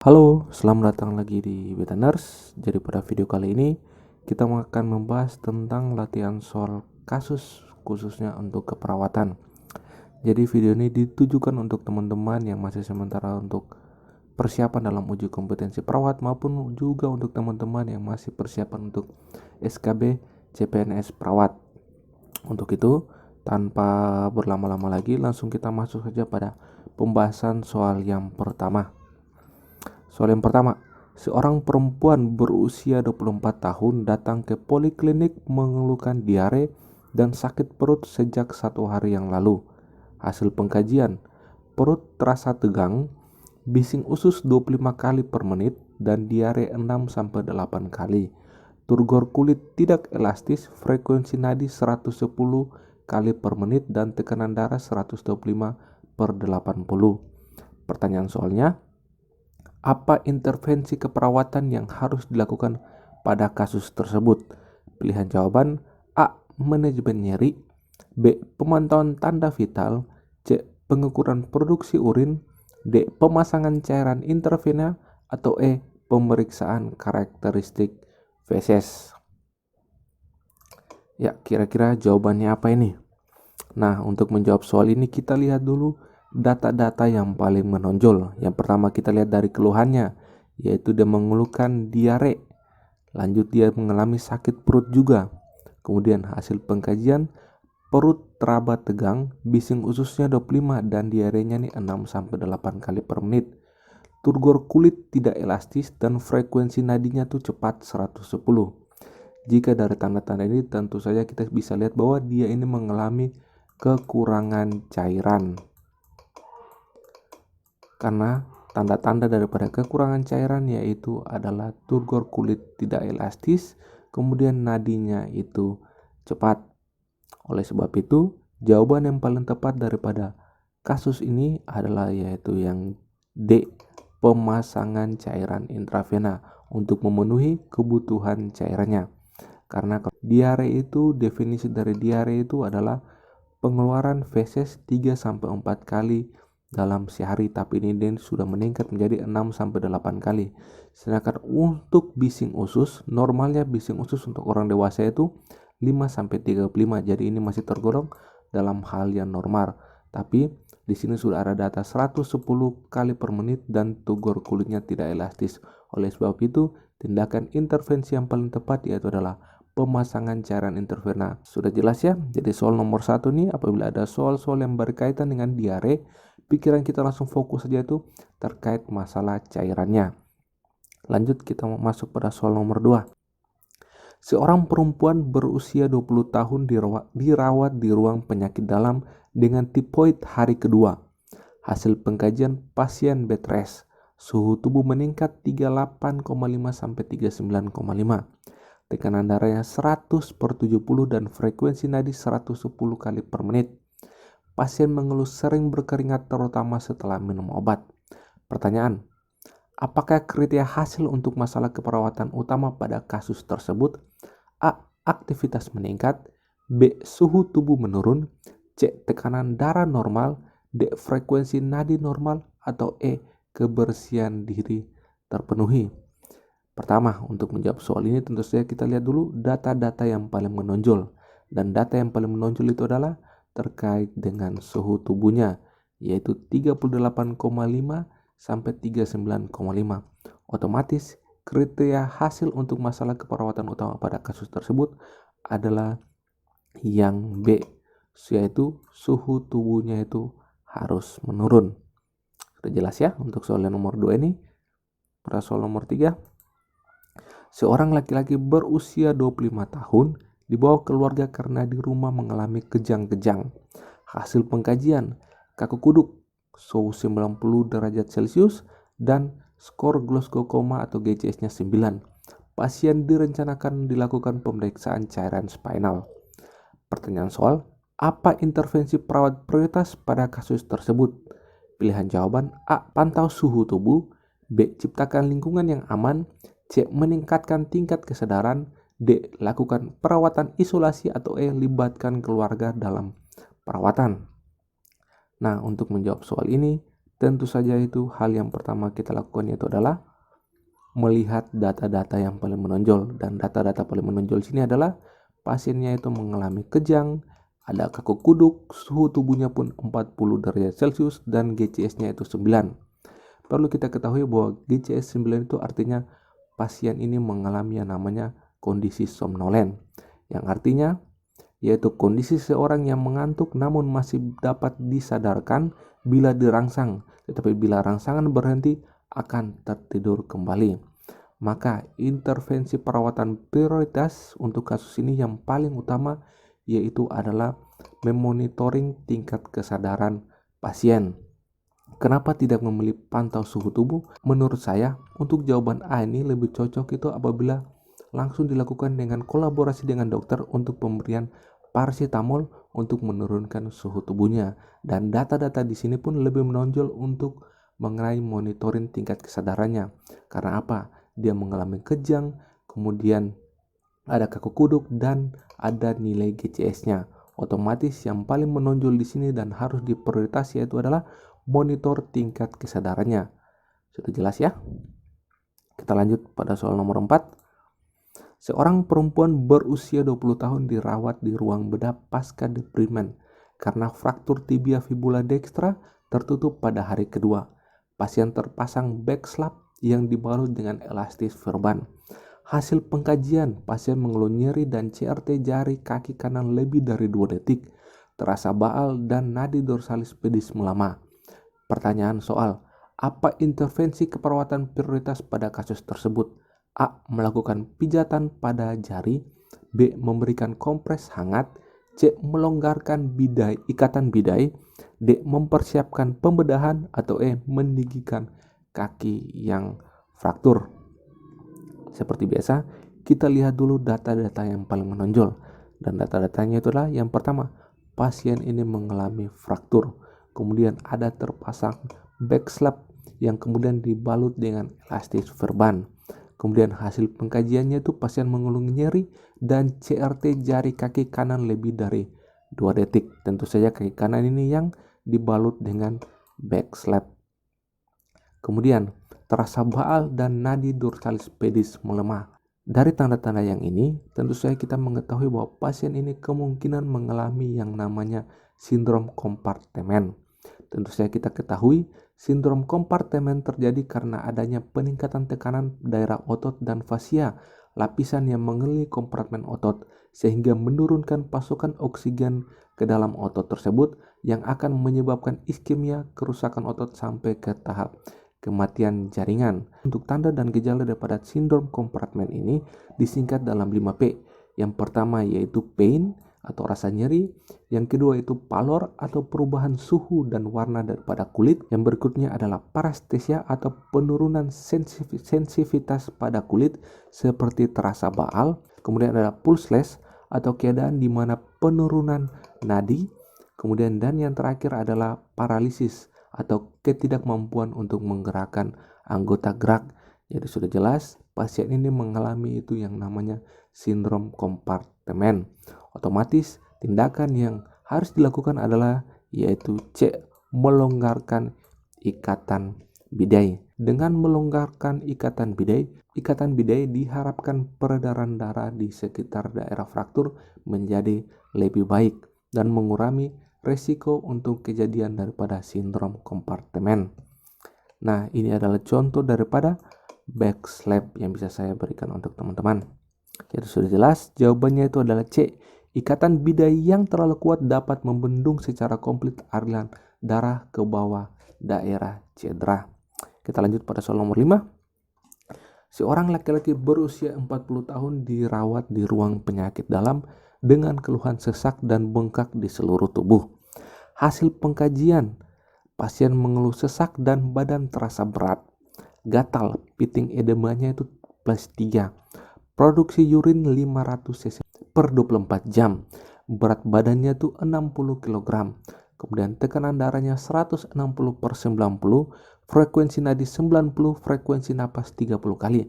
Halo, selamat datang lagi di Beta Nurse. Jadi pada video kali ini kita akan membahas tentang latihan soal kasus khususnya untuk keperawatan. Jadi video ini ditujukan untuk teman-teman yang masih sementara untuk persiapan dalam uji kompetensi perawat maupun juga untuk teman-teman yang masih persiapan untuk SKB CPNS perawat. Untuk itu, tanpa berlama-lama lagi langsung kita masuk saja pada pembahasan soal yang pertama. Soal yang pertama, seorang perempuan berusia 24 tahun datang ke poliklinik mengeluhkan diare dan sakit perut sejak 1 hari yang lalu. Hasil pengkajian, perut terasa tegang, bising usus 25 kali per menit, dan diare 6-8 kali. Turgor kulit tidak elastis, frekuensi nadi 110 kali per menit, dan tekanan darah 125/80. Pertanyaan soalnya, apa intervensi keperawatan yang harus dilakukan pada kasus tersebut? Pilihan jawaban: A. Manajemen nyeri, B. Pemantauan tanda vital, C. Pengukuran produksi urin, D. Pemasangan cairan intravena, atau E. Pemeriksaan karakteristik feses. Ya, kira-kira jawabannya apa ini? Nah, untuk menjawab soal ini kita lihat dulu data-data yang paling menonjol. Yang pertama kita lihat dari keluhannya, yaitu dia mengeluhkan diare. Lanjut dia mengalami sakit perut juga. Kemudian hasil pengkajian, perut teraba tegang, bising ususnya 25 dan diarenya nih 6-8 kali per menit. Turgor kulit tidak elastis dan frekuensi nadinya tuh cepat 110. Jika dari tanda-tanda ini tentu saja kita bisa lihat bahwa dia ini mengalami kekurangan cairan. Karena tanda-tanda daripada kekurangan cairan yaitu adalah turgor kulit tidak elastis, kemudian nadinya itu cepat. Oleh sebab itu, jawaban yang paling tepat daripada kasus ini adalah yaitu yang D, pemasangan cairan intravena untuk memenuhi kebutuhan cairannya. Karena diare itu, definisi dari diare itu adalah pengeluaran feses 3-4 kali dalam sehari, tapi ini sudah meningkat menjadi 6-8 kali. Sedangkan untuk bising usus, normalnya bising usus untuk orang dewasa itu 5-35. Jadi ini masih tergolong dalam hal yang normal. Tapi di sini sudah ada data 110 kali per menit dan turgor kulitnya tidak elastis. Oleh sebab itu, tindakan intervensi yang paling tepat yaitu adalah pemasangan cairan intravena. Sudah jelas ya? Jadi soal nomor 1 nih, apabila ada soal-soal yang berkaitan dengan diare, pikiran kita langsung fokus saja itu terkait masalah cairannya. Lanjut kita masuk pada soal nomor 2. Seorang perempuan berusia 20 tahun dirawat di ruang penyakit dalam dengan tipoid hari kedua. Hasil pengkajian pasien bed rest, suhu tubuh meningkat 38,5 sampai 39,5. Tekanan darahnya 100/70 dan frekuensi nadi 110 kali per menit. Pasien mengeluh sering berkeringat terutama setelah minum obat. Pertanyaan, apakah kriteria hasil untuk masalah keperawatan utama pada kasus tersebut? A. Aktivitas meningkat, B. Suhu tubuh menurun, C. Tekanan darah normal, D. Frekuensi nadi normal, atau E. Kebersihan diri terpenuhi. Pertama, untuk menjawab soal ini tentu saja kita lihat dulu data-data yang paling menonjol. Dan data yang paling menonjol itu adalah terkait dengan suhu tubuhnya, yaitu 38,5 sampai 39,5. Otomatis kriteria hasil untuk masalah keperawatan utama pada kasus tersebut adalah yang B, yaitu suhu tubuhnya itu harus menurun. Sudah jelas ya untuk soal yang nomor 2 ini. Pada soal nomor 3, seorang laki-laki berusia 25 tahun dibawa keluarga karena di rumah mengalami kejang-kejang. Hasil pengkajian, kaku kuduk, suhu 90 derajat Celcius, dan skor Glasgow Coma atau GCS-nya 9. Pasien direncanakan dilakukan pemeriksaan cairan spinal. Pertanyaan soal, apa intervensi perawat prioritas pada kasus tersebut? Pilihan jawaban: A. Pantau suhu tubuh, B. Ciptakan lingkungan yang aman, C. Meningkatkan tingkat kesadaran, D. Lakukan perawatan isolasi, atau E. Libatkan keluarga dalam perawatan. Nah, untuk menjawab soal ini, Tentu saja itu hal yang pertama kita lakukan yaitu adalah melihat data-data yang paling menonjol, dan data-data paling menonjol sini adalah pasiennya itu mengalami kejang, ada kaku kuduk, suhu tubuhnya pun 40 derajat Celcius dan GCS-nya itu 9. Perlu kita ketahui bahwa GCS 9 itu artinya pasien ini mengalami yang namanya kondisi somnolen, yang artinya yaitu kondisi seorang yang mengantuk namun masih dapat disadarkan bila dirangsang, tetapi bila rangsangan berhenti akan tertidur kembali. Maka intervensi perawatan prioritas untuk kasus ini yang paling utama yaitu adalah memonitoring tingkat kesadaran pasien. Kenapa tidak memilih pantau suhu tubuh? Menurut saya, untuk jawaban A ini lebih cocok itu apabila langsung dilakukan dengan kolaborasi dengan dokter untuk pemberian paracetamol untuk menurunkan suhu tubuhnya. Dan data-data di sini pun lebih menonjol untuk mengenai monitoring tingkat kesadarannya. Karena apa? Dia mengalami kejang, kemudian ada kaku kuduk dan ada nilai GCS-nya. Otomatis yang paling menonjol di sini dan harus diprioritas yaitu adalah monitor tingkat kesadarannya. Sudah jelas ya? Kita lanjut pada soal nomor 4. Seorang perempuan berusia 20 tahun dirawat di ruang bedah pasca deprimen karena fraktur tibia fibula dextra tertutup pada hari kedua. Pasien terpasang back slap yang dibalut dengan elastis verban. Hasil pengkajian, pasien mengeluh nyeri dan CRT jari kaki kanan lebih dari 2 detik, terasa baal dan nadi dorsalis pedis melemah. Pertanyaan soal, apa intervensi keperawatan prioritas pada kasus tersebut? A. Melakukan pijatan pada jari. B. Memberikan kompres hangat. C. Melonggarkan ikatan bidai. D. Mempersiapkan pembedahan. Atau E. Meninggikan kaki yang fraktur. Seperti biasa, kita lihat dulu data-data yang paling menonjol. Dan data-datanya itulah yang pertama, pasien ini mengalami fraktur. Kemudian ada terpasang back slap yang kemudian dibalut dengan elastis verban. Kemudian hasil pengkajiannya itu pasien mengeluh nyeri dan CRT jari kaki kanan lebih dari 2 detik. Tentu saja kaki kanan ini yang dibalut dengan back slap. Kemudian terasa baal dan nadi dorsalis pedis melemah. Dari tanda-tanda yang ini, tentu saja kita mengetahui bahwa pasien ini kemungkinan mengalami yang namanya sindrom kompartemen. Tentu saja kita ketahui sindrom kompartemen terjadi karena adanya peningkatan tekanan daerah otot dan fasia, lapisan yang mengelilingi kompartemen otot, sehingga menurunkan pasokan oksigen ke dalam otot tersebut yang akan menyebabkan iskemia, kerusakan otot sampai ke tahap kematian jaringan. Untuk tanda dan gejala daripada sindrom kompartemen ini disingkat dalam 5P. Yang pertama yaitu pain atau rasa nyeri, yang kedua itu pallor atau perubahan suhu dan warna daripada kulit, yang berikutnya adalah parestesia atau penurunan sensitivitas pada kulit seperti terasa baal, kemudian ada pulseless atau keadaan di mana penurunan nadi, kemudian dan yang terakhir adalah paralisis atau ketidakmampuan untuk menggerakkan anggota gerak. Jadi sudah jelas pasien ini mengalami itu yang namanya sindrom kompartemen. Otomatis tindakan yang harus dilakukan adalah yaitu C. Melonggarkan ikatan bidai. Dengan melonggarkan ikatan bidai diharapkan peredaran darah di sekitar daerah fraktur menjadi lebih baik dan mengurangi resiko untuk kejadian daripada sindrom kompartemen. Nah, ini adalah contoh daripada back slap yang bisa saya berikan untuk teman-teman. Jadi sudah jelas jawabannya itu adalah C. Ikatan bidai yang terlalu kuat dapat membendung secara komplit aliran darah ke bawah daerah cedera. Kita lanjut pada soal nomor 5. Seorang laki-laki berusia 40 tahun dirawat di ruang penyakit dalam dengan keluhan sesak dan bengkak di seluruh tubuh. Hasil pengkajian, pasien mengeluh sesak dan badan terasa berat, gatal, piting edemanya itu +3, produksi urin 500 cc per 24 jam, berat badannya tuh 60 kg, kemudian tekanan darahnya 160/90, frekuensi nadi 90, frekuensi napas 30 kali.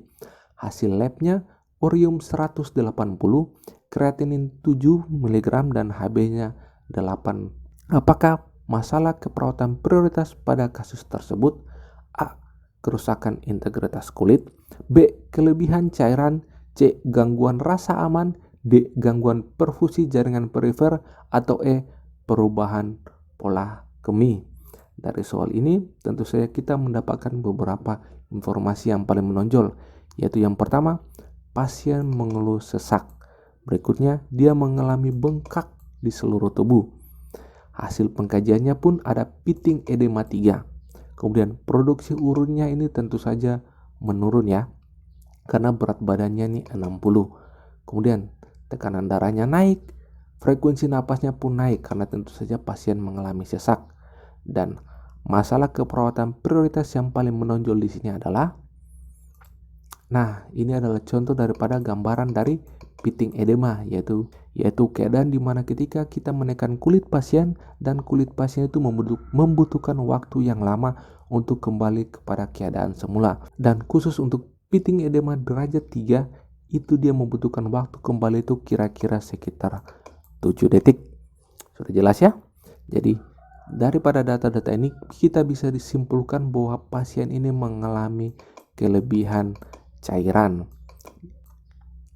Hasil labnya urium 180, kreatinin 7 mg dan HB-nya 8. Apakah masalah keperawatan prioritas pada kasus tersebut: A. Kerusakan integritas kulit, B. Kelebihan cairan, C. Gangguan rasa aman, D. Gangguan perfusi jaringan perifer, atau E. Perubahan pola kemih. Dari soal ini tentu saja kita mendapatkan beberapa informasi yang paling menonjol, yaitu yang pertama, pasien mengeluh sesak. Berikutnya, dia mengalami bengkak di seluruh tubuh. Hasil pengkajiannya pun ada pitting edema 3. Kemudian produksi urinnya ini tentu saja menurun ya, karena berat badannya nih 60. Kemudian tekanan darahnya naik, frekuensi napasnya pun naik karena tentu saja pasien mengalami sesak. Dan masalah keperawatan prioritas yang paling menonjol di sini adalah, nah ini adalah contoh daripada gambaran dari pitting edema, yaitu keadaan di mana ketika kita menekan kulit pasien dan kulit pasien itu membutuhkan waktu yang lama untuk kembali kepada keadaan semula. Dan khusus untuk pitting edema derajat 3 itu dia membutuhkan waktu kembali itu kira-kira sekitar 7 detik. Sudah jelas ya? Jadi daripada data-data ini kita bisa disimpulkan bahwa pasien ini mengalami kelebihan cairan.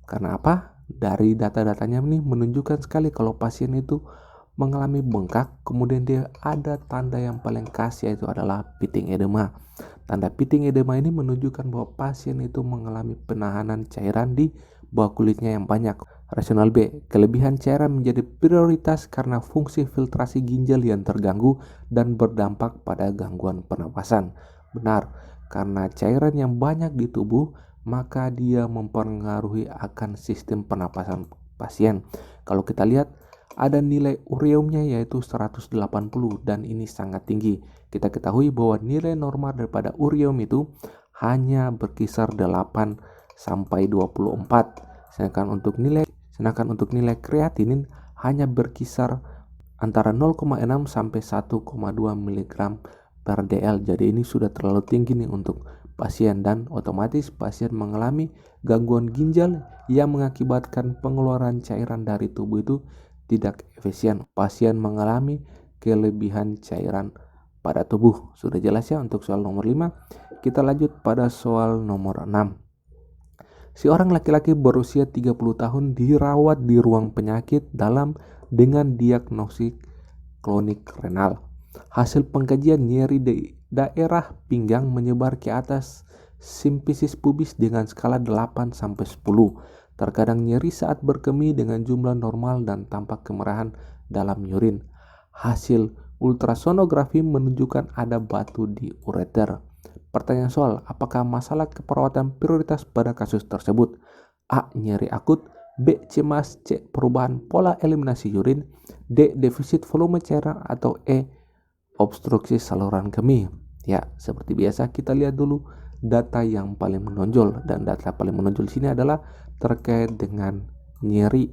Karena apa? Dari data-datanya ini menunjukkan sekali kalau pasien itu mengalami bengkak, kemudian dia ada tanda yang paling khas, yaitu adalah pitting edema. Tanda pitting edema ini menunjukkan bahwa pasien itu mengalami penahanan cairan di bawah kulitnya yang banyak. Rasional B, kelebihan cairan menjadi prioritas karena fungsi filtrasi ginjal yang terganggu dan berdampak pada gangguan pernapasan. Benar, karena cairan yang banyak di tubuh, maka dia mempengaruhi akan sistem pernapasan pasien. Kalau kita lihat ada nilai ureumnya yaitu 180 dan ini sangat tinggi. Kita ketahui bahwa nilai normal daripada ureum itu hanya berkisar 8 sampai 24. Sedangkan untuk nilai kreatinin hanya berkisar antara 0,6 sampai 1,2 mg per dl. Jadi ini sudah terlalu tinggi nih untuk pasien, dan otomatis pasien mengalami gangguan ginjal yang mengakibatkan pengeluaran cairan dari tubuh itu tidak efisien. Pasien mengalami kelebihan cairan pada tubuh. Sudah jelas ya untuk soal nomor 5. Kita lanjut pada soal nomor 6. Seorang laki-laki berusia 30 tahun dirawat di ruang penyakit dalam dengan diagnosis kronik renal. Hasil pengkajian nyeri di daerah pinggang menyebar ke atas simfisis pubis dengan skala 8 sampai 10. Terkadang nyeri saat berkemih dengan jumlah normal dan tampak kemerahan dalam urin. Hasil ultrasonografi menunjukkan ada batu di ureter. Pertanyaan soal, apakah masalah keperawatan prioritas pada kasus tersebut? A. Nyeri akut, B. Cemas, C. Perubahan pola eliminasi urin, D. Defisit volume cairan, atau E. Obstruksi saluran kemih. Ya, seperti biasa kita lihat dulu data yang paling menonjol, dan data paling menonjol sini adalah terkait dengan nyeri,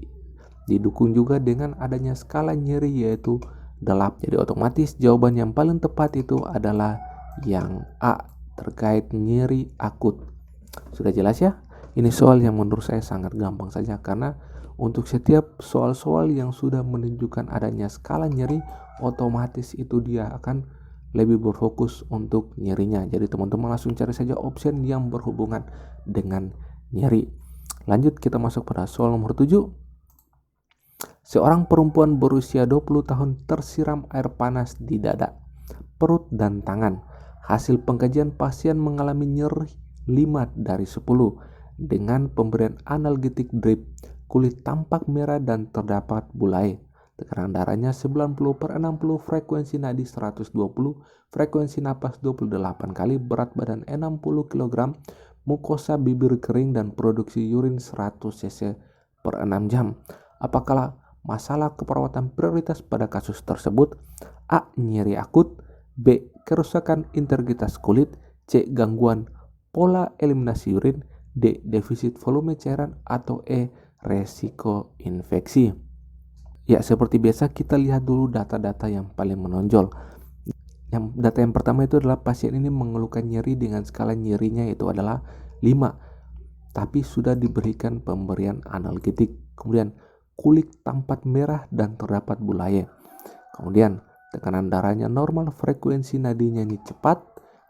didukung juga dengan adanya skala nyeri yaitu 8. Jadi otomatis jawaban yang paling tepat itu adalah yang A, terkait nyeri akut. Sudah jelas ya? Ini soal yang menurut saya sangat gampang saja, karena untuk setiap soal-soal yang sudah menunjukkan adanya skala nyeri, otomatis itu dia akan lebih berfokus untuk nyerinya. Jadi teman-teman langsung cari saja opsi yang berhubungan dengan nyeri. Lanjut, kita masuk pada soal nomor 7. Seorang perempuan berusia 20 tahun tersiram air panas di dada, perut, dan tangan. Hasil pengkajian pasien mengalami nyeri 5 dari 10 dengan pemberian analgetik drip. Kulit tampak merah dan terdapat bulai. Tekanan darahnya 90/60, frekuensi nadi 120, frekuensi napas 28 kali, berat badan 60 kg, mukosa bibir kering, dan produksi urin 100 cc per 6 jam. Apakah masalah keperawatan prioritas pada kasus tersebut? A. Nyeri akut, B. Kerusakan integritas kulit, C. Gangguan pola eliminasi urin, D. Defisit volume cairan, atau E. Resiko infeksi. Ya, seperti biasa kita lihat dulu data-data yang paling menonjol. Data yang pertama itu adalah pasien ini mengeluhkan nyeri dengan skala nyerinya itu adalah 5, tapi sudah diberikan pemberian analgetik. Kemudian kulit tampak merah dan terdapat bulai. Kemudian tekanan darahnya normal, frekuensi nadinya ini cepat,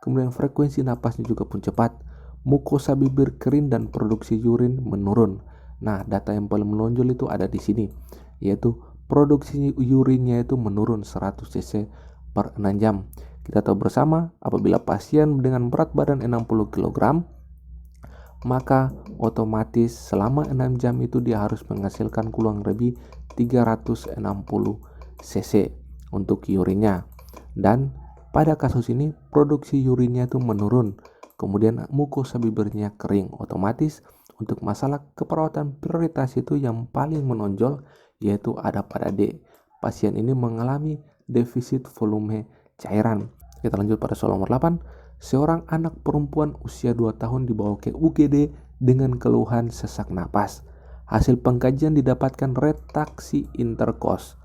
kemudian frekuensi napasnya juga pun cepat, mukosa bibir kering dan produksi urin menurun. Nah, data yang paling menonjol itu ada di sini, yaitu produksi urinnya itu menurun 100 cc per 6 jam. Kita tahu bersama, apabila pasien dengan berat badan 60 kg, maka otomatis selama 6 jam itu dia harus menghasilkan kurang lebih 360 cc untuk urinnya. Dan pada kasus ini produksi urinnya itu menurun, kemudian mukosa bibirnya kering. Otomatis untuk masalah keperawatan prioritas itu yang paling menonjol yaitu ada pada D. Pasien ini mengalami defisit volume cairan. Kita lanjut pada soal nomor 8. Seorang anak perempuan usia 2 tahun dibawa ke UGD dengan keluhan sesak napas. Hasil pengkajian didapatkan retraksi interkos.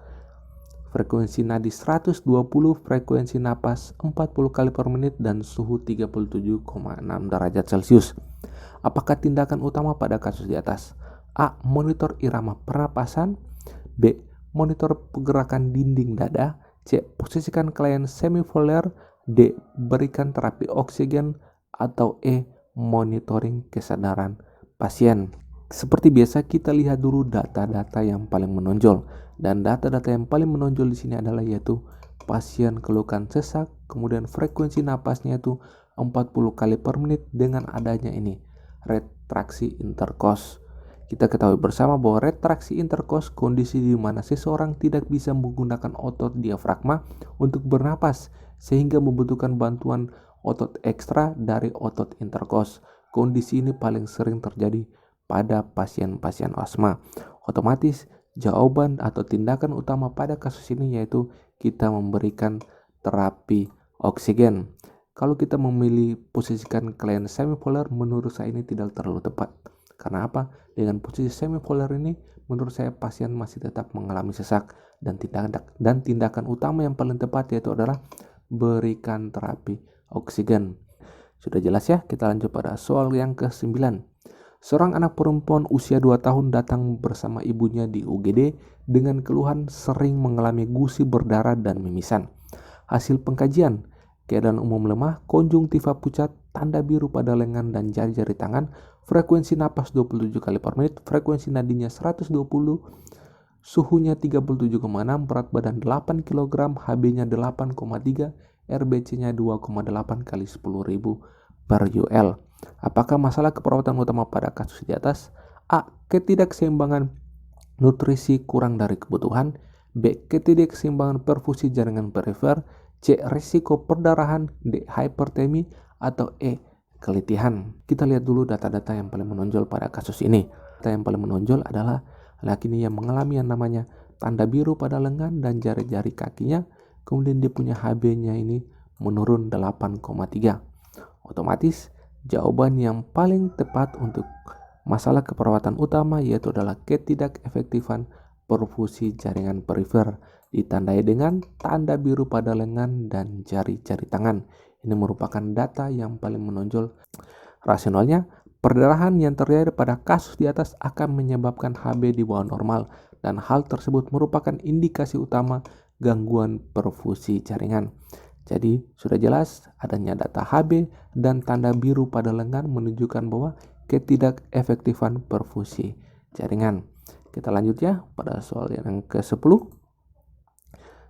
Frekuensi nadi 120, frekuensi napas 40 kali per menit, dan suhu 37,6 derajat Celcius. Apakah tindakan utama pada kasus di atas? A. Monitor irama pernapasan. B. Monitor pergerakan dinding dada. C. Posisikan klien semivolar. D. Berikan terapi oksigen. Atau E. Monitoring kesadaran pasien. Seperti biasa, kita lihat dulu data-data yang paling menonjol. Dan data-data yang paling menonjol di sini adalah yaitu pasien keluhkan sesak, kemudian frekuensi napasnya itu 40 kali per menit dengan adanya ini retraksi interkos. Kita ketahui bersama bahwa retraksi interkos kondisi di mana seseorang tidak bisa menggunakan otot diafragma untuk bernapas sehingga membutuhkan bantuan otot ekstra dari otot interkos. Kondisi ini paling sering terjadi pada pasien-pasien asma. Otomatis jawaban atau tindakan utama pada kasus ini yaitu kita memberikan terapi oksigen. Kalau kita memilih posisikan klien semipolar, menurut saya ini tidak terlalu tepat. Karena apa? Dengan posisi semipolar ini, menurut saya pasien masih tetap mengalami sesak, dan tindakan utama yang paling tepat yaitu adalah berikan terapi oksigen. Sudah jelas ya? Kita lanjut pada soal yang ke-9. Seorang anak perempuan usia 2 tahun datang bersama ibunya di UGD dengan keluhan sering mengalami gusi berdarah dan mimisan. Hasil pengkajian, keadaan umum lemah, konjungtiva pucat, tanda biru pada lengan dan jari-jari tangan, frekuensi napas 27 kali per menit, frekuensi nadinya 120, suhunya 37,6, berat badan 8 kg, HB-nya 8,3, RBC-nya 2,8 kali 10.000 per UL. Apakah masalah keperawatan utama pada kasus di atas? A. Ketidakseimbangan nutrisi kurang dari kebutuhan. B. Ketidakseimbangan perfusi jaringan perifer. C. Risiko perdarahan. D. Hipertemi. Atau E. Kelitihan. Kita lihat dulu data-data yang paling menonjol pada kasus ini. Data yang paling menonjol adalah laki ini yang mengalami yang namanya tanda biru pada lengan dan jari-jari kakinya. Kemudian dia punya HB-nya ini menurun 8,3. Otomatis jawaban yang paling tepat untuk masalah keperawatan utama yaitu adalah ketidakefektifan perfusi jaringan perifer, ditandai dengan tanda biru pada lengan dan jari-jari tangan. Ini merupakan data yang paling menonjol. Rasionalnya, perdarahan yang terjadi pada kasus di atas akan menyebabkan HB di bawah normal, dan hal tersebut merupakan indikasi utama gangguan perfusi jaringan. Jadi sudah jelas adanya data HB dan tanda biru pada lengan menunjukkan bahwa ketidakefektifan perfusi jaringan. Kita lanjut ya pada soal yang ke-10.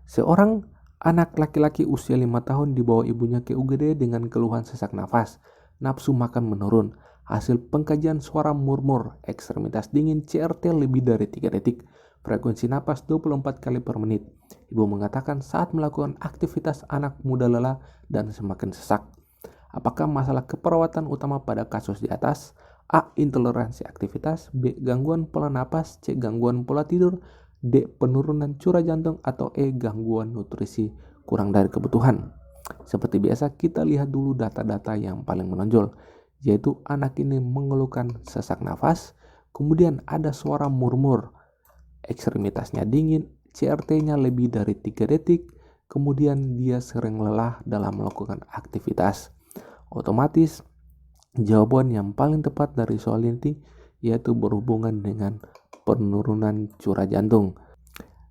Seorang anak laki-laki usia 5 tahun dibawa ibunya ke UGD dengan keluhan sesak nafas, nafsu makan menurun. Hasil pengkajian suara murmur, ekstremitas dingin, CRT lebih dari 3 detik. Frekuensi napas 24 kali per menit. Ibu mengatakan saat melakukan aktivitas anak muda lelah dan semakin sesak. Apakah masalah keperawatan utama pada kasus di atas? A. Intoleransi aktivitas. B. Gangguan pola napas. C. Gangguan pola tidur. D. Penurunan curah jantung. Atau E. Gangguan nutrisi kurang dari kebutuhan. Seperti biasa, kita lihat dulu data-data yang paling menonjol, yaitu anak ini mengeluhkan sesak nafas, kemudian ada suara murmur, ekstremitasnya dingin, CRT-nya lebih dari 3 detik, kemudian dia sering lelah dalam melakukan aktivitas. Otomatis jawaban yang paling tepat dari soal ini yaitu berhubungan dengan penurunan curah jantung.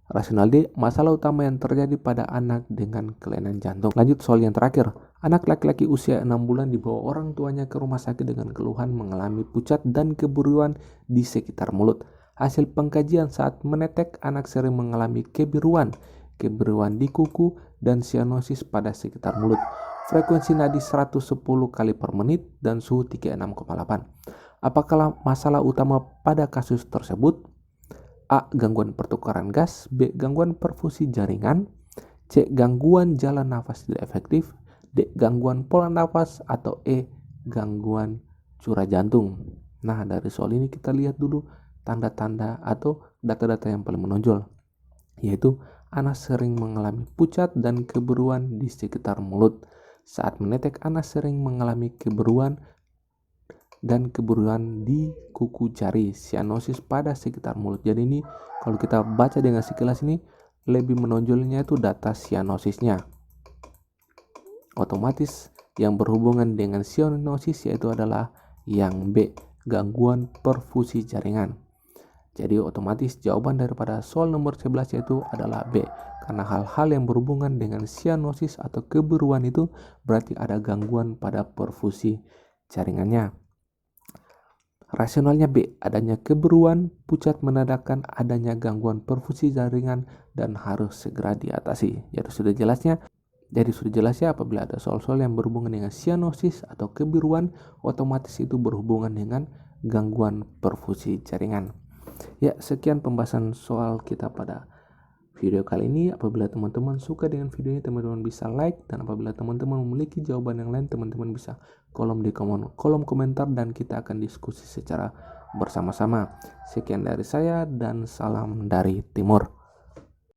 Rasional D, masalah utama yang terjadi pada anak dengan kelainan jantung. Lanjut soal yang terakhir. Anak laki-laki usia 6 bulan dibawa orang tuanya ke rumah sakit dengan keluhan mengalami pucat dan kebiruan di sekitar mulut. Hasil pengkajian saat menetek, anak sering mengalami kebiruan di kuku, dan sianosis pada sekitar mulut. Frekuensi nadi 110 kali per menit dan suhu 36,8. Apakah masalah utama pada kasus tersebut? A. Gangguan pertukaran gas. B. Gangguan perfusi jaringan. C. Gangguan jalan nafas tidak efektif. D. Gangguan pola nafas. Atau E. Gangguan curah jantung. Nah, dari soal ini kita lihat dulu tanda-tanda atau data-data yang paling menonjol, yaitu anak sering mengalami pucat dan kebiruan di sekitar mulut. Saat menetek, anak sering mengalami kebiruan di kuku jari, sianosis pada sekitar mulut. Jadi ini kalau kita baca dengan sekilas ini lebih menonjolnya itu data sianosisnya. Otomatis yang berhubungan dengan sianosis yaitu adalah yang B, gangguan perfusi jaringan. Jadi otomatis jawaban daripada soal nomor 11 yaitu adalah B. Karena hal-hal yang berhubungan dengan sianosis atau kebiruan itu berarti ada gangguan pada perfusi jaringannya. Rasionalnya B, adanya kebiruan, pucat menandakan adanya gangguan perfusi jaringan dan harus segera diatasi. Jadi sudah jelas ya apabila ada soal-soal yang berhubungan dengan sianosis atau kebiruan, otomatis itu berhubungan dengan gangguan perfusi jaringan. Ya, sekian pembahasan soal kita pada video kali ini. Apabila teman-teman suka dengan video ini, teman-teman bisa like, dan apabila teman-teman memiliki jawaban yang lain, teman-teman bisa kolom komentar dan kita akan diskusi secara bersama-sama. Sekian dari saya dan salam dari Timur.